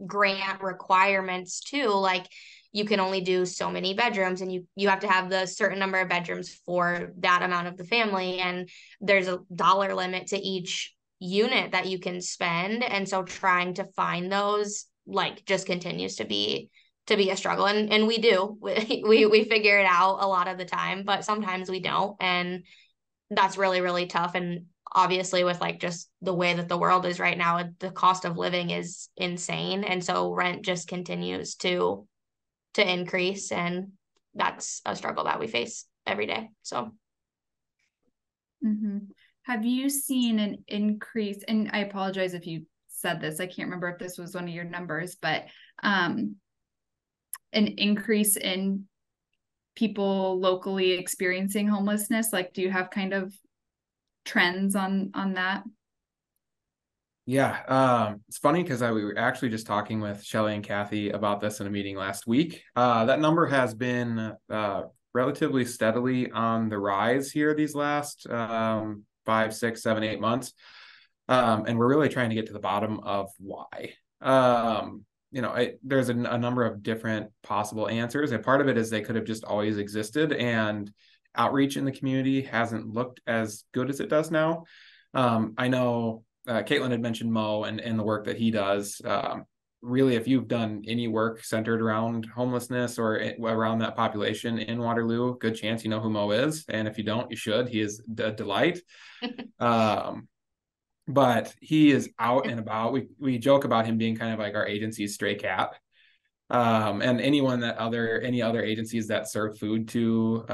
grant requirements too. Like you can only do so many bedrooms, and you have to have the certain number of bedrooms for that amount of the family. And there's a dollar limit to each unit that you can spend. And so trying to find those like just continues to be a struggle. And we do, we figure it out a lot of the time, but sometimes we don't. And that's really, really tough. And obviously with like just the way that the world is right now, the cost of living is insane. And so rent just continues to increase. And that's a struggle that we face every day. So. Mm-hmm. Have you seen an increase, and I apologize if you said this, I can't remember if this was one of your numbers, but an increase in people locally experiencing homelessness? Like, do you have kind of trends on that? Yeah, it's funny because we were actually just talking with Shelly and Kathy about this in a meeting last week. That number has been relatively steadily on the rise here these last 5, 6, 7, 8 months. And we're really trying to get to the bottom of why. There's a number of different possible answers. And part of it is they could have just always existed, and outreach in the community hasn't looked as good as it does now. I know Caitlin had mentioned Mo and the work that he does. Really, if you've done any work centered around homelessness or around that population in Waterloo, good chance you know who Mo is. And if you don't, you should. He is a delight. But he is out and about. We joke about him being kind of like our agency's stray cat. And any other agencies that serve food to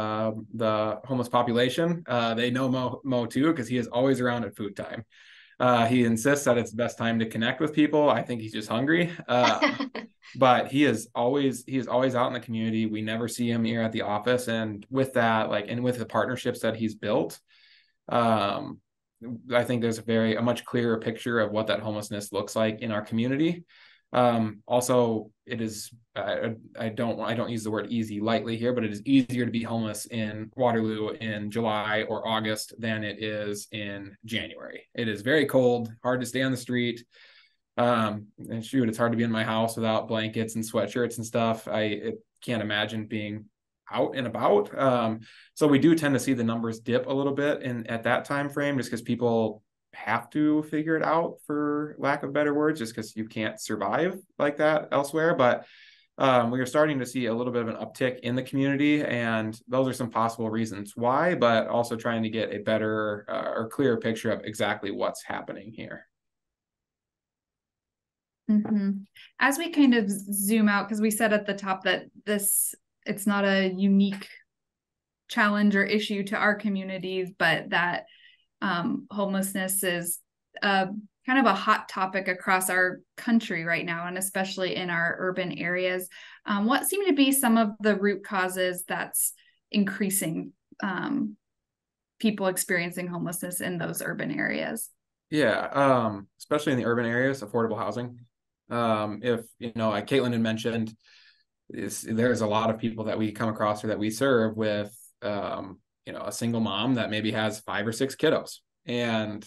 the homeless population, they know Mo too, because he is always around at food time. He insists that it's the best time to connect with people. I think he's just hungry. But he is always out in the community. We never see him here at the office. And with that, and with the partnerships that he's built, I think there's a much clearer picture of what that homelessness looks like in our community. Also, it is, I don't use the word easy lightly here, but it is easier to be homeless in Waterloo in July or August than it is in January. It is very cold, hard to stay on the street. And shoot, it's hard to be in my house without blankets and sweatshirts and stuff. I can't imagine being out and about. So we do tend to see the numbers dip a little bit at that time frame, just because people have to figure it out, for lack of better words, just because you can't survive like that elsewhere. But we are starting to see a little bit of an uptick in the community, and those are some possible reasons why, but also trying to get a better or clearer picture of exactly what's happening here. Mm-hmm. As we kind of zoom out, because we said at the top that it's not a unique challenge or issue to our communities, but that homelessness is kind of a hot topic across our country right now, and especially in our urban areas. What seem to be some of the root causes that's increasing people experiencing homelessness in those urban areas? Yeah, especially in the urban areas, affordable housing. If like Caitlin had mentioned, there's a lot of people that we come across or that we serve with a single mom that maybe has 5 or 6 kiddos, and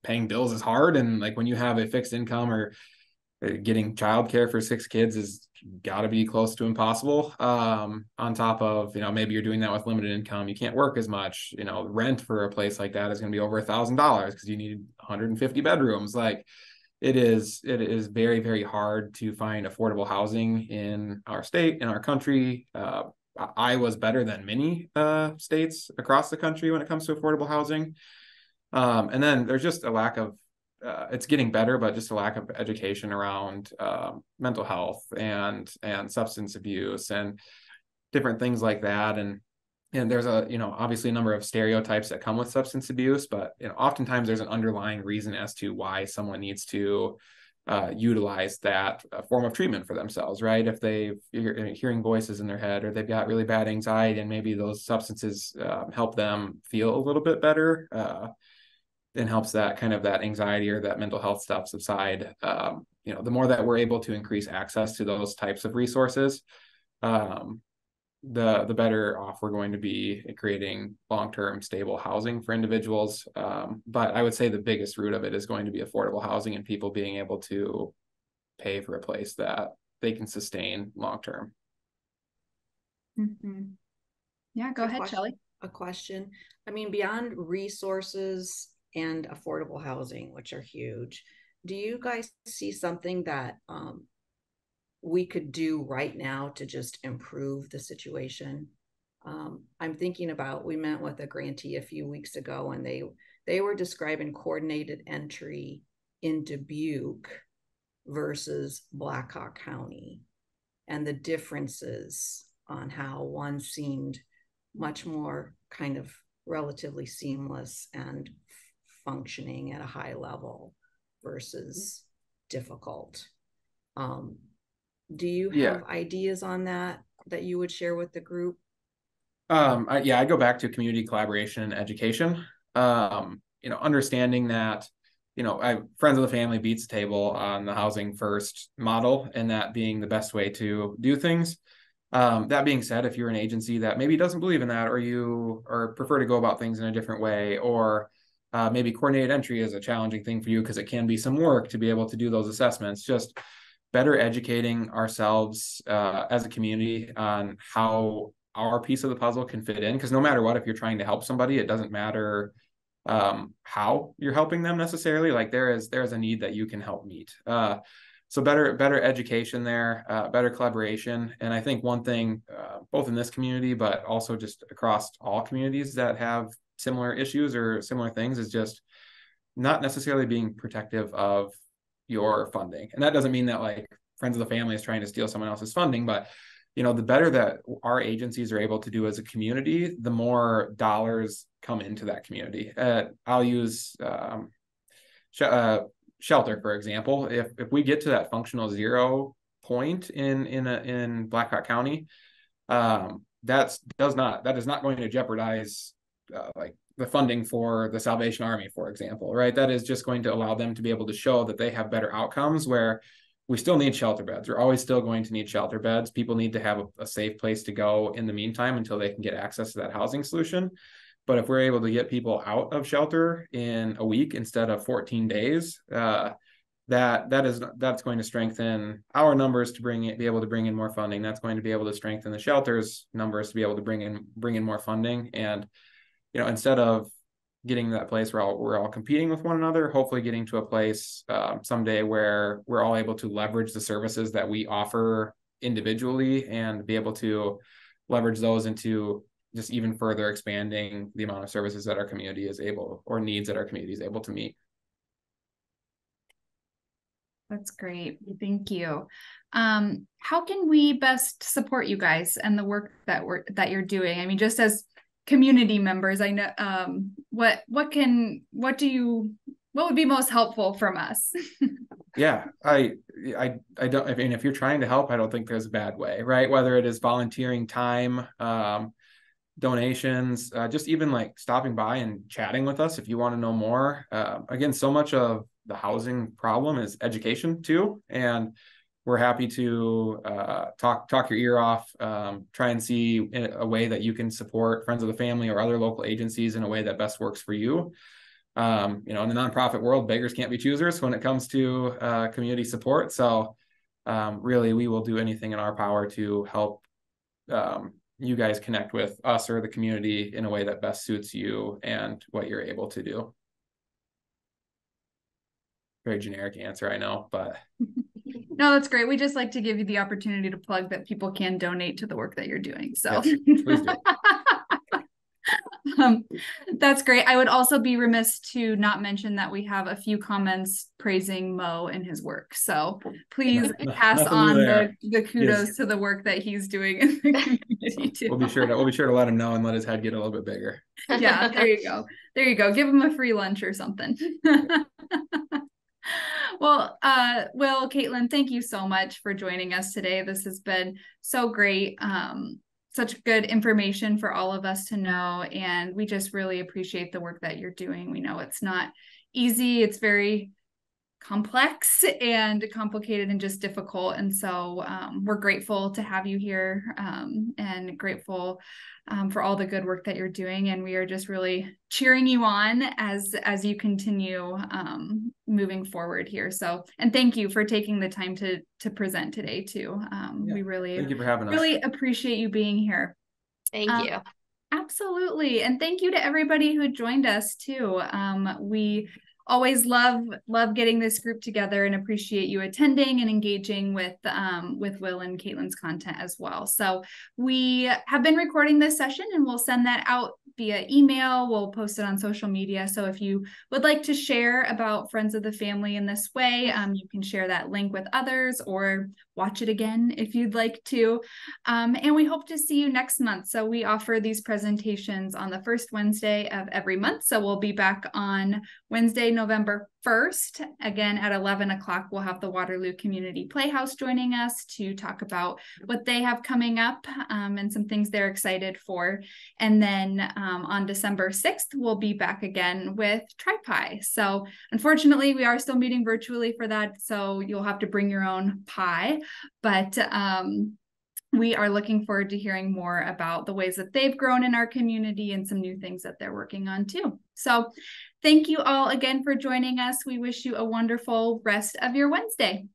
paying bills is hard, and like when you have a fixed income, or getting childcare for 6 kids is got to be close to impossible. On top of maybe you're doing that with limited income, you can't work as much. Rent for a place like that is going to be over $1,000 because you need 150 bedrooms. Like, it is very, very hard to find affordable housing in our state, in our country. Iowa's better than many states across the country when it comes to affordable housing. And then there's just a lack of, it's getting better, but just a lack of education around mental health and substance abuse and different things like that. And there's obviously a number of stereotypes that come with substance abuse, but oftentimes there's an underlying reason as to why someone needs to utilize that form of treatment for themselves, right? If they're hearing voices in their head, or they've got really bad anxiety, and maybe those substances help them feel a little bit better, and helps that kind of that anxiety or that mental health stuff subside. The more that we're able to increase access to those types of resources, the better off we're going to be at creating long-term stable housing for individuals. But I would say the biggest root of it is going to be affordable housing and people being able to pay for a place that they can sustain long-term. Mm-hmm. Yeah, go ahead, Shelley. A question. I mean, beyond resources and affordable housing, which are huge, do you guys see something that we could do right now to just improve the situation? I'm thinking about, we met with a grantee a few weeks ago, and they were describing coordinated entry in Dubuque versus Blackhawk County, and the differences on how one seemed much more kind of relatively seamless and functioning at a high level versus difficult. Do you have ideas on that you would share with the group? I go back to community collaboration and education. Understanding that, friends of the family beats the table on the housing first model, and that being the best way to do things. That being said, if you're an agency that maybe doesn't believe in that, or prefer to go about things in a different way, or maybe coordinated entry is a challenging thing for you because it can be some work to be able to do those assessments, just better educating ourselves as a community on how our piece of the puzzle can fit in. Because no matter what, if you're trying to help somebody, it doesn't matter how you're helping them necessarily. Like there is a need that you can help meet. So better education there, better collaboration. And I think one thing, both in this community, but also just across all communities that have similar issues or similar things, is just not necessarily being protective of your funding. And that doesn't mean that like friends of the family is trying to steal someone else's funding, but the better that our agencies are able to do as a community, the more dollars come into that community. I'll use shelter, for example. If we get to that functional zero point in Blackhawk County, that is not going to jeopardize like the funding for the Salvation Army, for example, right? That is just going to allow them to be able to show that they have better outcomes, where we still need shelter beds. We're always still going to need shelter beds. People need to have a safe place to go in the meantime until they can get access to that housing solution. But if we're able to get people out of shelter in a week instead of 14 days, that's going to strengthen our numbers to be able to bring in more funding. That's going to be able to strengthen the shelter's numbers to be able to bring in more funding. And instead of getting to that place where we're all competing with one another, hopefully getting to a place someday where we're all able to leverage the services that we offer individually and be able to leverage those into just even further expanding the amount of services that our community is able, or needs that our community is able to meet. That's great. Thank you. How can we best support you guys and the work that you're doing? I mean, just as community members, I know what would be most helpful from us? Yeah, I don't, I mean, if you're trying to help, I don't think there's a bad way, right? Whether it is volunteering time, donations, just even like stopping by and chatting with us if you want to know more. Again, so much of the housing problem is education too, and we're happy to talk your ear off, try and see a way that you can support friends of the family or other local agencies in a way that best works for you. In the nonprofit world, beggars can't be choosers when it comes to community support. So really, we will do anything in our power to help you guys connect with us or the community in a way that best suits you and what you're able to do. Very generic answer, I know, but no, that's great. We just like to give you the opportunity to plug that people can donate to the work that you're doing. So yes, please do. That's great. I would also be remiss to not mention that we have a few comments praising Mo and his work. So please pass on the kudos to the work that he's doing in the community too. We'll be sure to let him know and let his head get a little bit bigger. Yeah, there you go. There you go. Give him a free lunch or something. Well, Will, Caitlin, thank you so much for joining us today. This has been so great. Such good information for all of us to know. And we just really appreciate the work that you're doing. We know it's not easy. It's very complex and complicated and just difficult. And so we're grateful to have you here, and grateful for all the good work that you're doing. And we are just really cheering you on as you continue moving forward here. So, and thank you for taking the time to present today too. We really, thank you for having us. Really appreciate you being here. Thank you. Absolutely. And thank you to everybody who joined us too. We always love getting this group together and appreciate you attending and engaging with Will and Caitlin's content as well. So we have been recording this session and we'll send that out via email. We'll post it on social media. So if you would like to share about Friends of the Family in this way, you can share that link with others or watch it again if you'd like to. And we hope to see you next month. So we offer these presentations on the first Wednesday of every month. So we'll be back on Wednesday, November 1st. Again, at 11 o'clock, we'll have the Waterloo Community Playhouse joining us to talk about what they have coming up, and some things they're excited for. And then on December 6th, we'll be back again with TriPie. So unfortunately, we are still meeting virtually for that. So you'll have to bring your own pie. But we are looking forward to hearing more about the ways that they've grown in our community and some new things that they're working on too. So thank you all again for joining us. We wish you a wonderful rest of your Wednesday.